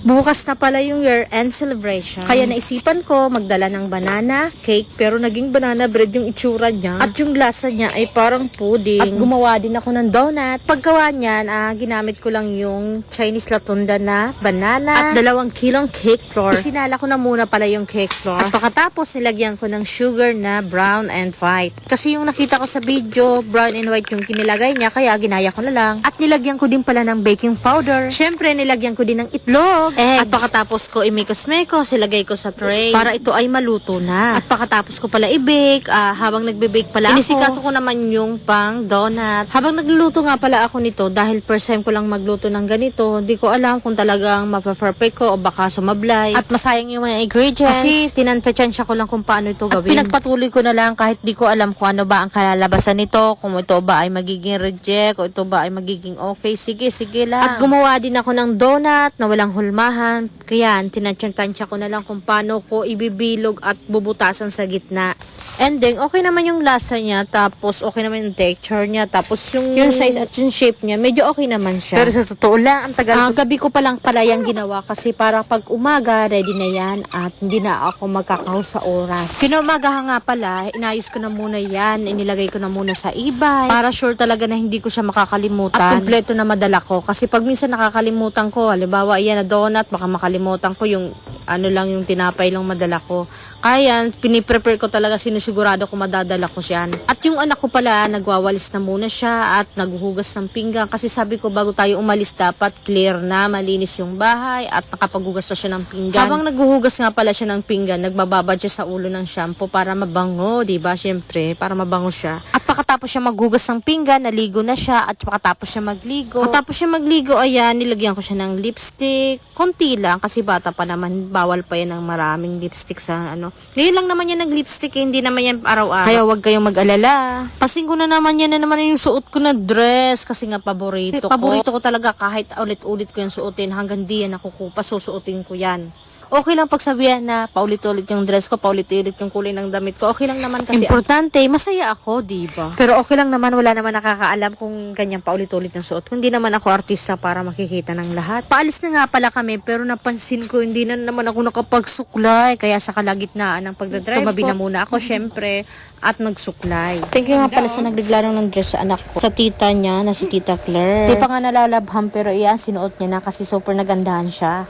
Bukas na pala yung year-end celebration. Kaya naisipan ko magdala ng banana cake, pero naging banana bread yung itsura niya. At yung lasa niya ay parang pudding. At gumawa din ako ng donut. Paggawa niyan, ginamit ko lang yung Chinese latunda na banana at 2 kilong cake flour. Isinala ko na muna pala yung cake flour. At pagkatapos nilagyan ko ng sugar na brown and white. Kasi yung nakita ko sa video, brown and white yung kinilagay niya, kaya ginaya ko na lang. At nilagyan ko din pala ng baking powder. Syempre, nilagyan ko din ng itlog, egg. At pagkatapos ko imikos-mekos, ilagay ko sa tray para ito ay maluto na. At pagkatapos ko pala i-bake, habang nagbe-bake pala inisikaso ko naman yung pang donut. Habang nagluluto nga pala ako nito, dahil first time ko lang magluto ng ganito, hindi ko alam kung talagang mapa-perfect ko o baka sumablay. At masayang yung mga ingredients. Kasi tinantansya ko lang kung paano ito gawin. At pinagpatuloy ko na lang kahit di ko alam kung ano ba ang kalalabasan nito, kung ito ba ay magiging reject o ito ba ay magiging okay. Sige lang. At gumawa din ako ng donut na walang hulmahan. Kaya tinantansya ko na lang kung paano ko ibibilog at bubutasan sa gitna. And then, okay naman yung lasa niya, tapos okay naman yung texture niya, tapos yung size at yung shape niya, medyo okay naman siya. Pero sa totoo lang, ang tagal gabi ko pa lang pala yung ginawa kasi para pag umaga, ready na yan at hindi na ako magkakaw sa oras. Kinumagaha nga pala, inayos ko na muna yan, inilagay ko na muna sa e-bike para sure talaga na hindi ko siya makakalimutan. At kompleto na madala ko kasi pag minsan nakakalimutan ko, halimbawa yan na donut, baka makalimutan ko yung yung tinapay lang madala ko. Kaya, piniprepare ko talaga, sinusigurado ko madadala ko siyan. At yung anak ko pala, nagwawalis na muna siya at naghuhugas ng pinggan. Kasi sabi ko, bago tayo umalis, dapat clear na, malinis yung bahay at nakapaghugas na siya ng pinggan. Habang naghuhugas nga pala siya ng pinggan, nagbababad siya sa ulo ng shampoo para mabango, diba? Siyempre, para mabango siya. At pagkatapos siya maghugas ng pinggan, naligo na siya at pagkatapos siya magligo. Pagkatapos siya magligo, ayan, nilagyan ko siya ng lipstick. Konti lang, kasi bata pa naman, bawal pa yan ng maraming lipstick sa Ngayon lang naman yan nag-lipstick, hindi naman yan araw-araw. Kaya wag kayong mag-alala. Pasing ko na naman yan yung suot ko na dress kasi nga paborito ko. Paborito ko talaga kahit ulit-ulit ko yung suotin hanggang di yan nakukupas, susuotin ko yan. Okay lang pagsabihan na paulit-ulit yung dress ko, paulit-ulit yung kulay ng damit ko. Okay lang naman kasi importante, masaya ako, diba? Pero okay lang naman, wala naman nakakaalam kung ganyan paulit-ulit yung suot. Hindi naman ako artista para makikita ng lahat. Paalis na nga pala kami, pero napansin ko hindi na naman ako nakapagsuklay. Kaya sa kalagitnaan ng pagdadrive tumabi na muna ako, syempre, at nagsuklay. Thank you nga pala sa nagregalo ng dress sa anak ko. Sa tita niya, na si Tita Claire. Di pa nga nalalabham, pero iyan, sinuot niya na kasi super nagandahan siya.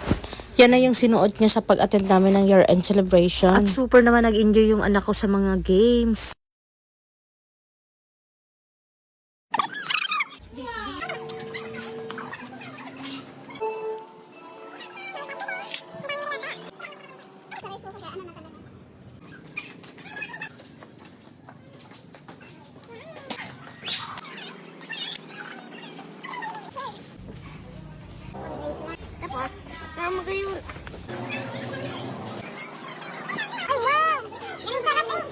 Yan na yung sinuot niya sa pag-attend namin ng year-end celebration. At super naman nag-enjoy yung anak ko sa mga games. Tapos, magayon. Ay, wow! Ang sarap eh!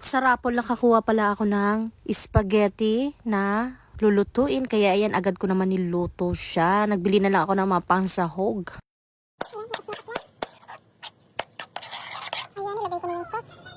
Sa Rapol nakakuha pala ako ng spaghetti na lulutuin. Kaya ayan, agad ko naman niluto siya. Nagbili na lang ako ng mga pangsahog. Ayan, nilagay ko na yung sauce.